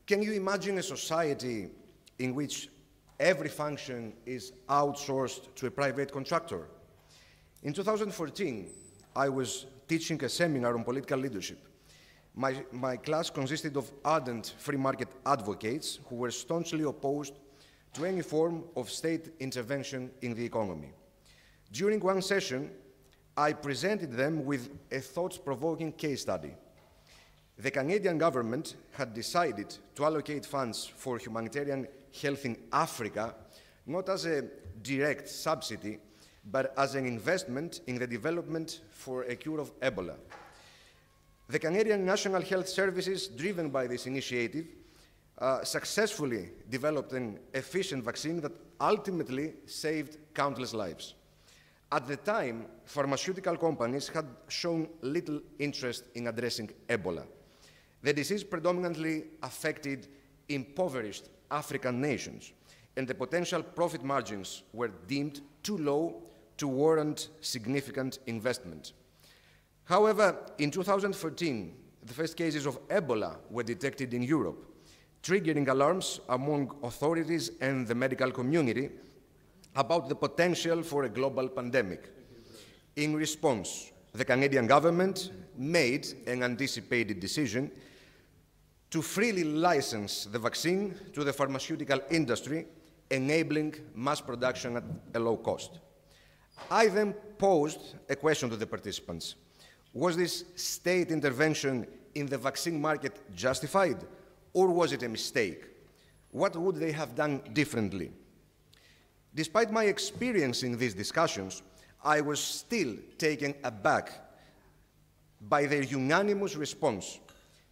Can you imagine a society in which every function is outsourced to a private contractor? In 2014, I was teaching a seminar on political leadership. My class consisted of ardent free market advocates who were staunchly opposed to any form of state intervention in the economy. During one session, I presented them with a thought-provoking case study. The Canadian government had decided to allocate funds for humanitarian health in Africa, not as a direct subsidy, but as an investment in the development for a cure of Ebola. The Canadian National Health Services, driven by this initiative, successfully developed an efficient vaccine that ultimately saved countless lives. At the time, pharmaceutical companies had shown little interest in addressing Ebola. The disease predominantly affected impoverished African nations, and the potential profit margins were deemed too low to warrant significant investment. However, in 2014, the first cases of Ebola were detected in Europe, triggering alarms among authorities and the medical community about the potential for a global pandemic. In response, the Canadian government made an anticipated decision to freely license the vaccine to the pharmaceutical industry, enabling mass production at a low cost. I then posed a question to the participants. Was this state intervention in the vaccine market justified, or was it a mistake? What would they have done differently? Despite my experience in these discussions, I was still taken aback by their unanimous response.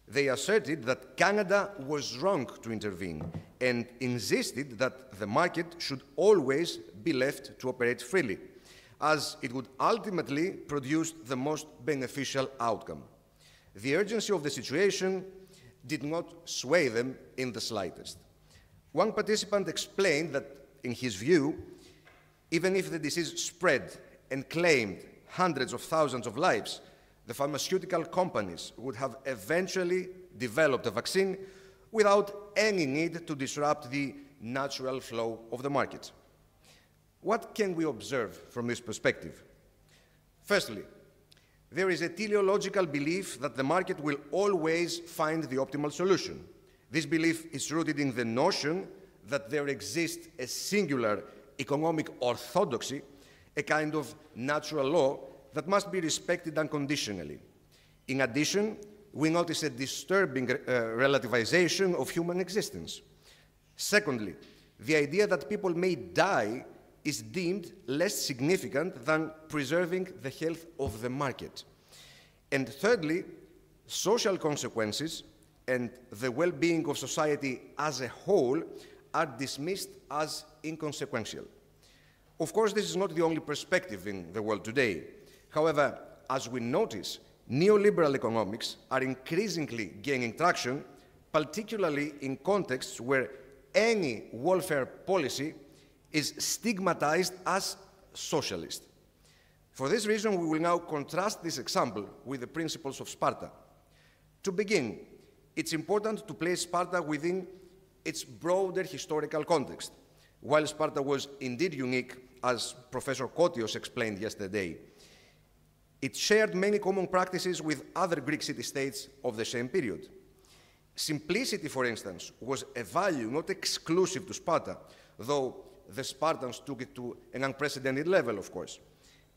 They asserted that Canada was wrong to intervene and insisted that the market should always be left to operate freely, as it would ultimately produce the most beneficial outcome. The urgency of the situation did not sway them in the slightest. One participant explained that, in his view, even if the disease spread and claimed hundreds of thousands of lives, the pharmaceutical companies would have eventually developed a vaccine without any need to disrupt the natural flow of the market. What can we observe from this perspective? Firstly, there is a teleological belief that the market will always find the optimal solution. This belief is rooted in the notion that there exists a singular economic orthodoxy, a kind of natural law that must be respected unconditionally. In addition, we notice a disturbing relativization of human existence. Secondly, the idea that people may die is deemed less significant than preserving the health of the market. And thirdly, social consequences and the well-being of society as a whole are dismissed as inconsequential. Of course, this is not the only perspective in the world today. However, as we notice, neoliberal economics are increasingly gaining traction, particularly in contexts where any welfare policy is stigmatized as socialist. For this reason, we will now contrast this example with the principles of Sparta. To begin, it's important to place Sparta within its broader historical context. While Sparta was indeed unique, as Professor Kotios explained yesterday, it shared many common practices with other Greek city-states of the same period. Simplicity, for instance, was a value not exclusive to Sparta, though the Spartans took it to an unprecedented level, of course.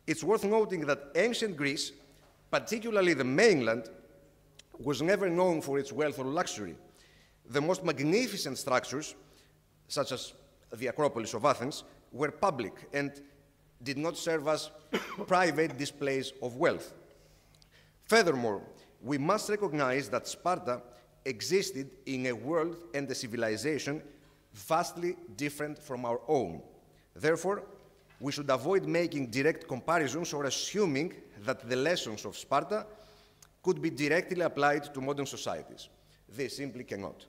It's worth noting that ancient Greece, particularly the mainland, was never known for its wealth or luxury. The most magnificent structures, such as the Acropolis of Athens, were public and did not serve as private displays of wealth. Furthermore, we must recognize that Sparta existed in a world and a civilization vastly different from our own. Therefore, we should avoid making direct comparisons or assuming that the lessons of Sparta could be directly applied to modern societies. They simply cannot.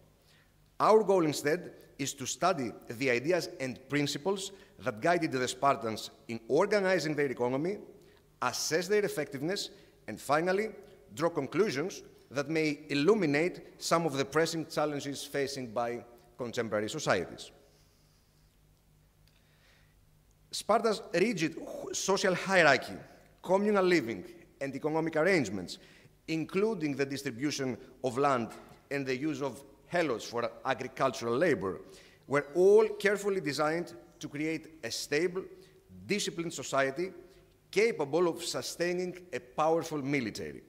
Our goal instead is to study the ideas and principles that guided the Spartans in organizing their economy, assess their effectiveness, and finally, draw conclusions that may illuminate some of the pressing challenges facing by contemporary societies. Sparta's rigid social hierarchy, communal living, and economic arrangements, including the distribution of land and the use of helots for agricultural labor, were all carefully designed to create a stable, disciplined society capable of sustaining a powerful military.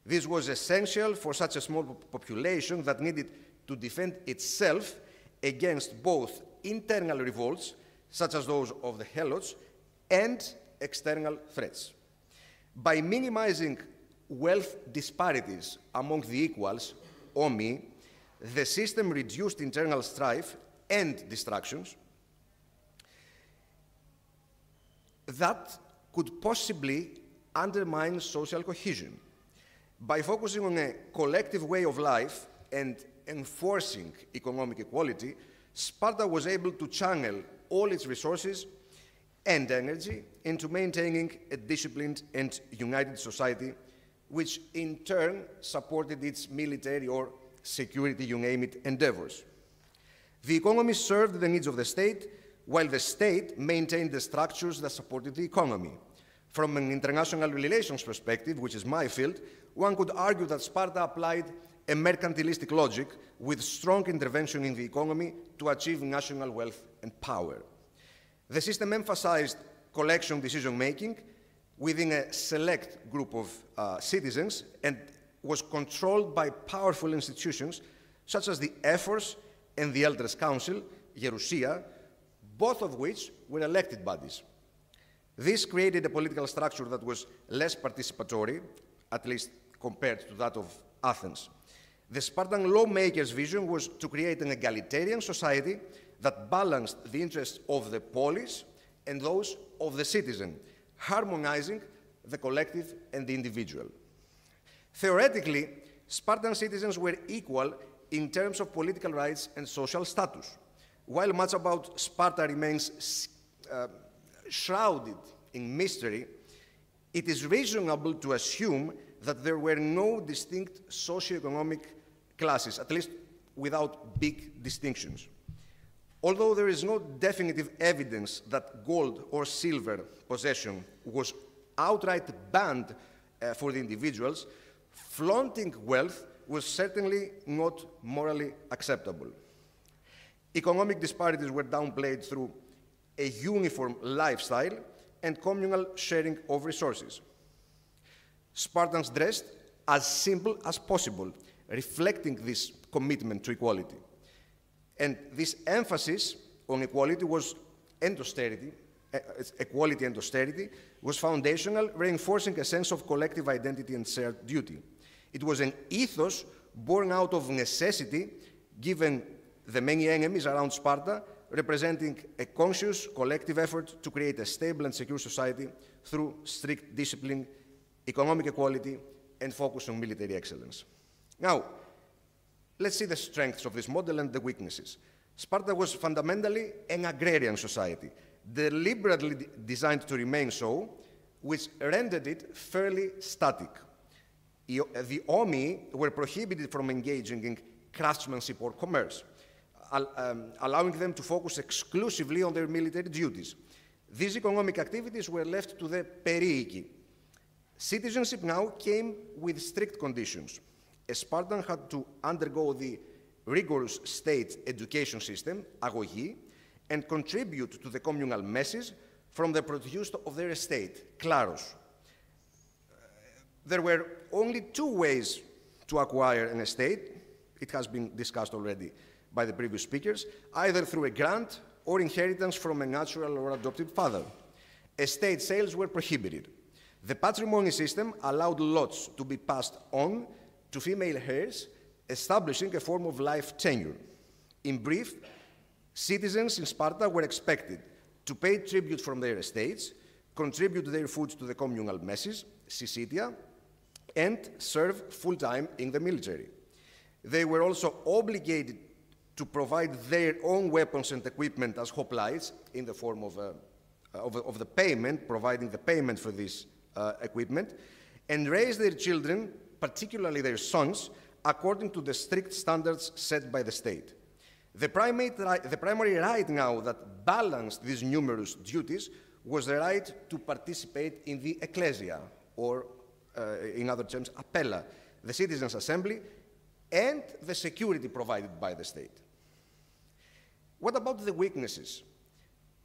This was essential for such a small population that needed to defend itself against both internal revolts, such as those of the helots, and external threats. By minimizing wealth disparities among the equals, homoioi, the system reduced internal strife and distractions that could possibly undermine social cohesion. By focusing on a collective way of life and enforcing economic equality, Sparta was able to channel all its resources and energy into maintaining a disciplined and united society, which in turn supported its military or security, you name it, endeavors. The economy served the needs of the state, while the state maintained the structures that supported the economy. From an international relations perspective, which is my field, one could argue that Sparta applied a mercantilistic logic with strong intervention in the economy to achieve national wealth and power. The system emphasized collection decision-making within a select group of citizens and was controlled by powerful institutions such as the Ephors and the Elders' Council, Gerousia, both of which were elected bodies. This created a political structure that was less participatory, at least compared to that of Athens. The Spartan lawmakers' vision was to create an egalitarian society that balanced the interests of the polis and those of the citizen, harmonizing the collective and the individual. Theoretically, Spartan citizens were equal in terms of political rights and social status. While much about Sparta remains shrouded in mystery, it is reasonable to assume that there were no distinct socioeconomic classes, at least without big distinctions. Although there is no definitive evidence that gold or silver possession was outright banned for the individuals, flaunting wealth was certainly not morally acceptable. Economic disparities were downplayed through a uniform lifestyle and communal sharing of resources. Spartans dressed as simple as possible, reflecting this commitment to equality. And this emphasis on equality and austerity was foundational, reinforcing a sense of collective identity and shared duty. It was an ethos born out of necessity, given the many enemies around Sparta, representing a conscious collective effort to create a stable and secure society through strict discipline, economic equality, and focus on military excellence. Now, let's see the strengths of this model and the weaknesses. Sparta was fundamentally an agrarian society, deliberately designed to remain so, which rendered it fairly static. The homoioi were prohibited from engaging in craftsmanship or commerce, allowing them to focus exclusively on their military duties. These economic activities were left to the perioiki. Citizenship now came with strict conditions. A Spartan had to undergo the rigorous state education system, aegis, and contribute to the communal messes from the produce of their estate, klaros. There were only two ways to acquire an estate. It has been discussed already by the previous speakers, either through a grant or inheritance from a natural or adopted father. Estate sales were prohibited. The patrimony system allowed lots to be passed on to female heirs, establishing a form of life tenure. In brief, citizens in Sparta were expected to pay tribute from their estates, contribute their foods to the communal messes, syssitia, and serve full-time in the military. They were also obligated to provide their own weapons and equipment as hoplites in the form of the payment, providing the payment for this equipment, and raise their children particularly their sons, according to the strict standards set by the state. The primary right now that balanced these numerous duties was the right to participate in the ecclesia, or in other terms, appella, the citizens' assembly, and the security provided by the state. What about the weaknesses?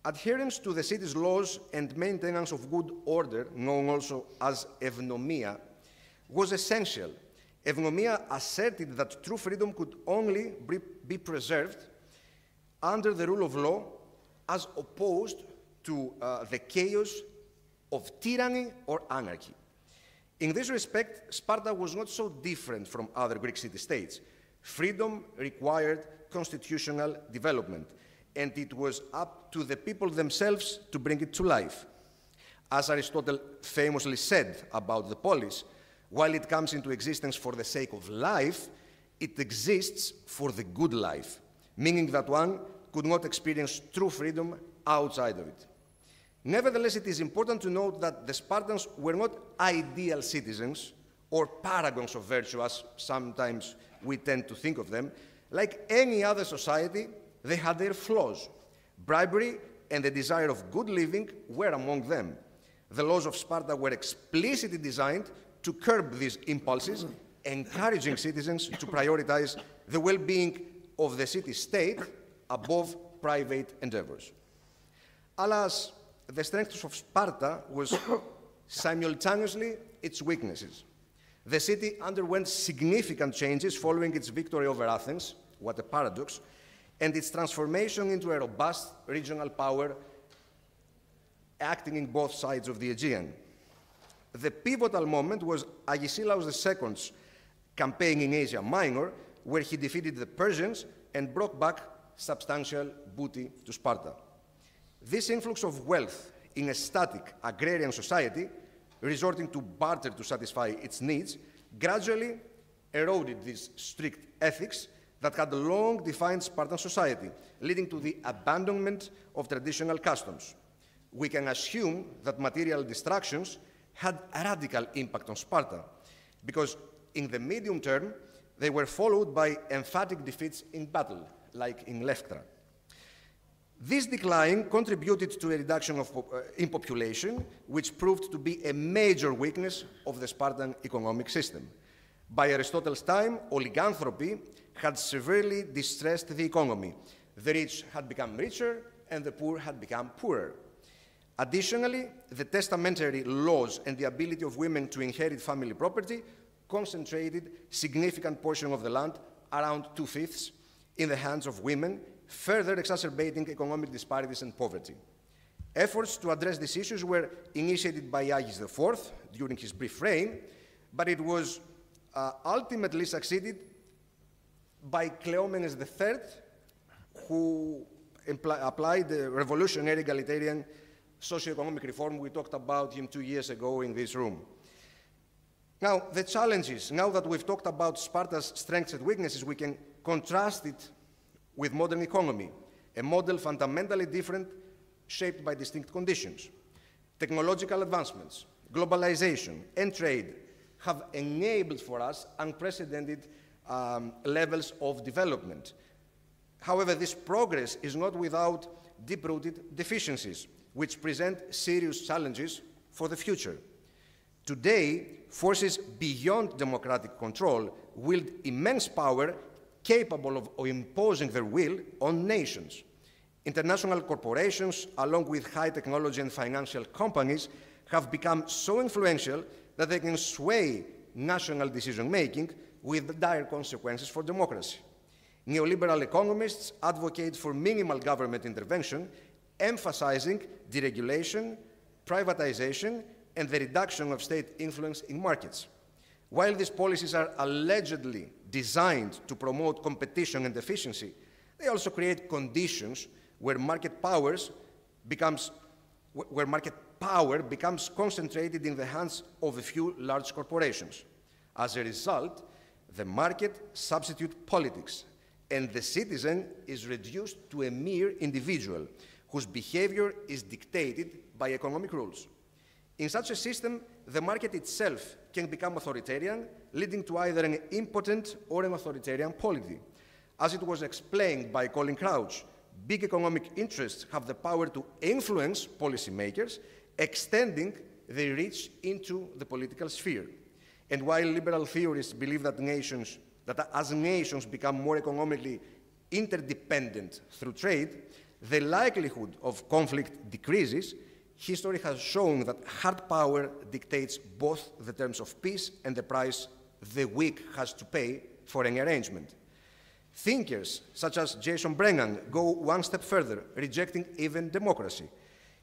Adherence to the city's laws and maintenance of good order, known also as evnomia, was essential. Evnomia asserted that true freedom could only be preserved under the rule of law, as opposed to the chaos of tyranny or anarchy. In this respect, Sparta was not so different from other Greek city-states. Freedom required constitutional development, and it was up to the people themselves to bring it to life. As Aristotle famously said about the polis, while it comes into existence for the sake of life, it exists for the good life, meaning that one could not experience true freedom outside of it. Nevertheless, it is important to note that the Spartans were not ideal citizens or paragons of virtue, as sometimes we tend to think of them. Like any other society, they had their flaws. Bribery and the desire of good living were among them. The laws of Sparta were explicitly designed to curb these impulses, encouraging citizens to prioritize the well-being of the city-state above private endeavors. Alas, the strength of Sparta was simultaneously its weaknesses. The city underwent significant changes following its victory over Athens, what a paradox, and its transformation into a robust regional power acting in both sides of the Aegean. The pivotal moment was Agesilaus II's campaign in Asia Minor, where he defeated the Persians and brought back substantial booty to Sparta. This influx of wealth in a static agrarian society, resorting to barter to satisfy its needs, gradually eroded these strict ethics that had long defined Spartan society, leading to the abandonment of traditional customs. We can assume that material distractions had a radical impact on Sparta, because in the medium term, they were followed by emphatic defeats in battle, like in Leuctra. This decline contributed to a reduction in population, which proved to be a major weakness of the Spartan economic system. By Aristotle's time, oliganthropy had severely distressed the economy. The rich had become richer, and the poor had become poorer. Additionally, the testamentary laws and the ability of women to inherit family property concentrated significant portion of the land, around 2/5, in the hands of women, further exacerbating economic disparities and poverty. Efforts to address these issues were initiated by Aegis IV during his brief reign, but it was ultimately succeeded by Cleomenes III, who applied the revolutionary egalitarian socio-economic reform. We talked about him 2 years ago in this room. Now, the challenges, now that we've talked about Sparta's strengths and weaknesses, we can contrast it with modern economy, a model fundamentally different, shaped by distinct conditions. Technological advancements, globalization, and trade have enabled for us unprecedented levels of development. However, this progress is not without deep-rooted deficiencies, which present serious challenges for the future. Today, forces beyond democratic control wield immense power capable of imposing their will on nations. International corporations, along with high technology and financial companies, have become so influential that they can sway national decision-making with dire consequences for democracy. Neoliberal economists advocate for minimal government intervention, emphasizing deregulation, privatization, and the reduction of state influence in markets. While these policies are allegedly designed to promote competition and efficiency, they also create conditions where market power becomes concentrated in the hands of a few large corporations. As a result, the market substitutes politics, and the citizen is reduced to a mere individual whose behavior is dictated by economic rules. In such a system, the market itself can become authoritarian, leading to either an impotent or an authoritarian polity. As it was explained by Colin Crouch, big economic interests have the power to influence policymakers, extending their reach into the political sphere. And while liberal theorists believe that as nations become more economically interdependent through trade, the likelihood of conflict decreases, history has shown that hard power dictates both the terms of peace and the price the weak has to pay for any arrangement. Thinkers such as Jason Brennan go one step further, rejecting even democracy.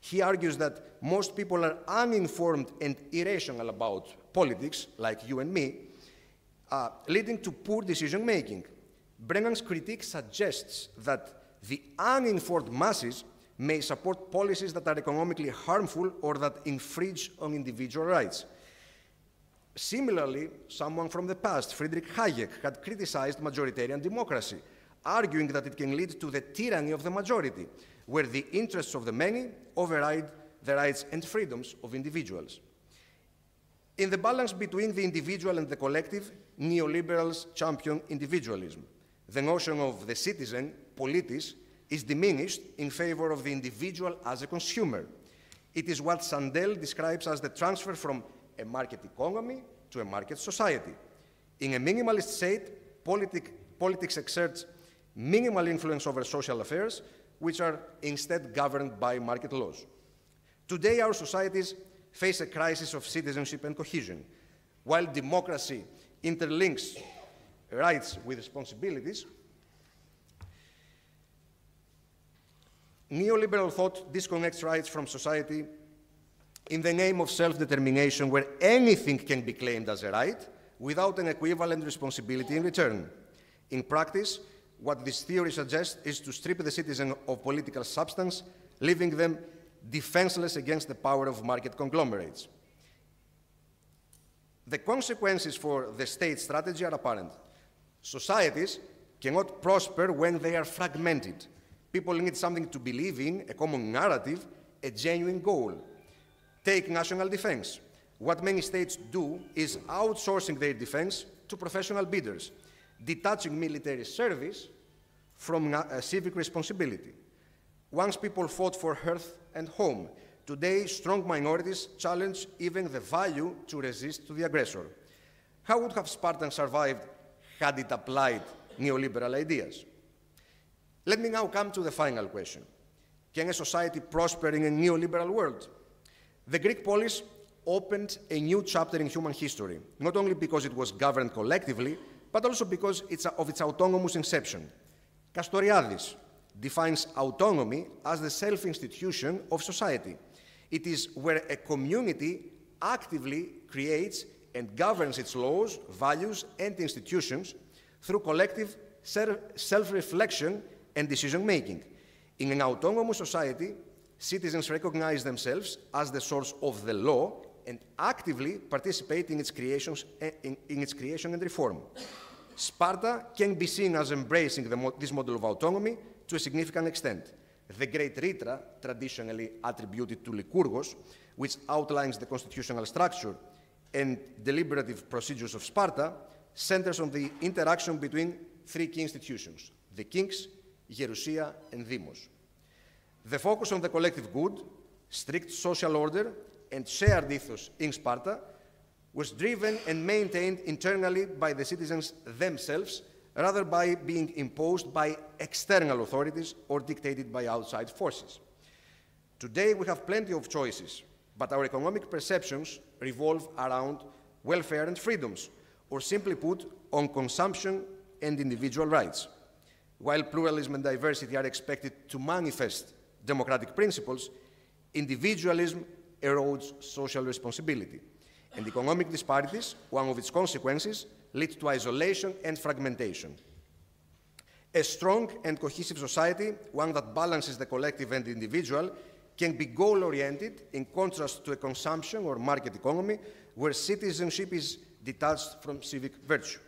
He argues that most people are uninformed and irrational about politics, like you and me, leading to poor decision-making. Brennan's critique suggests that the uninformed masses may support policies that are economically harmful or that infringe on individual rights. Similarly, someone from the past, Friedrich Hayek, had criticized majoritarian democracy, arguing that it can lead to the tyranny of the majority, where the interests of the many override the rights and freedoms of individuals. In the balance between the individual and the collective, neoliberals champion individualism. The notion of the citizen, politis, is diminished in favor of the individual as a consumer. It is what Sandel describes as the transfer from a market economy to a market society. In a minimalist state, politics exerts minimal influence over social affairs, which are instead governed by market laws. Today, our societies face a crisis of citizenship and cohesion. While democracy interlinks rights with responsibilities, neoliberal thought disconnects rights from society in the name of self-determination, where anything can be claimed as a right without an equivalent responsibility in return. In practice, what this theory suggests is to strip the citizen of political substance, leaving them defenseless against the power of market conglomerates. The consequences for the state strategy are apparent. Societies cannot prosper when they are fragmented. People need something to believe in, a common narrative, a genuine goal. Take national defense. What many states do is outsourcing their defense to professional bidders, detaching military service from civic responsibility. Once people fought for hearth and home, today strong minorities challenge even the value to resist to the aggressor. How would have Spartan survived had it applied neoliberal ideas? Let me now come to the final question. Can a society prosper in a neoliberal world? The Greek polis opened a new chapter in human history, not only because it was governed collectively, but also because of its autonomous inception. Castoriadis defines autonomy as the self-institution of society. It is where a community actively creates and governs its laws, values, and institutions through collective self-reflection and decision-making. In an autonomous society, citizens recognize themselves as the source of the law and actively participate in its creation and reform. Sparta can be seen as embracing this model of autonomy to a significant extent. The Great Ritra, traditionally attributed to Lycurgos, which outlines the constitutional structure and deliberative procedures of Sparta, centers on the interaction between three key institutions: the kings, Gerousia, and Demos. The focus on the collective good, strict social order, and shared ethos in Sparta was driven and maintained internally by the citizens themselves, rather by being imposed by external authorities or dictated by outside forces. Today we have plenty of choices, but our economic perceptions revolve around welfare and freedoms, or simply put, on consumption and individual rights. While pluralism and diversity are expected to manifest democratic principles, individualism erodes social responsibility. And economic disparities, one of its consequences, lead to isolation and fragmentation. A strong and cohesive society, one that balances the collective and the individual, can be goal-oriented in contrast to a consumption or market economy where citizenship is detached from civic virtue.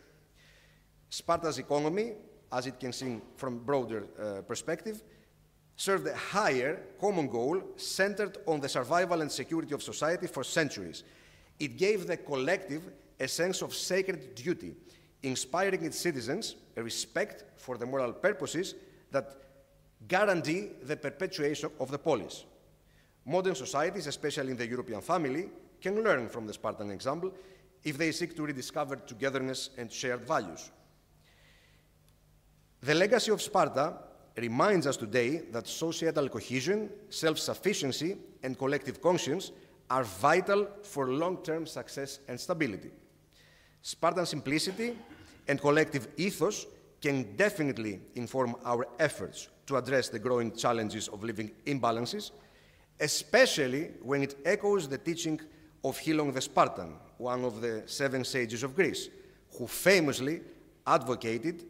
Sparta's economy, as it can seem from a broader perspective, served a higher common goal centered on the survival and security of society for centuries. It gave the collective a sense of sacred duty, inspiring its citizens a respect for the moral purposes that guarantee the perpetuation of the polis. Modern societies, especially in the European family, can learn from the Spartan example if they seek to rediscover togetherness and shared values. The legacy of Sparta reminds us today that societal cohesion, self-sufficiency, and collective conscience are vital for long-term success and stability. Spartan simplicity and collective ethos can definitely inform our efforts to address the growing challenges of living imbalances, especially when it echoes the teaching of Hilon the Spartan, one of the 7 sages of Greece, who famously advocated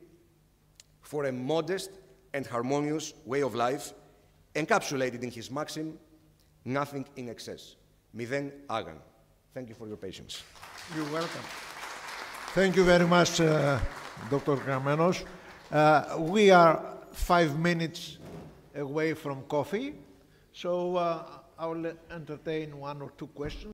for a modest and harmonious way of life, encapsulated in his maxim, nothing in excess, μηδέν άγαν. Thank you for your patience. You're welcome. Thank you very much, Dr. Grammenos. We are 5 minutes away from coffee, so I will entertain 1 or 2 questions.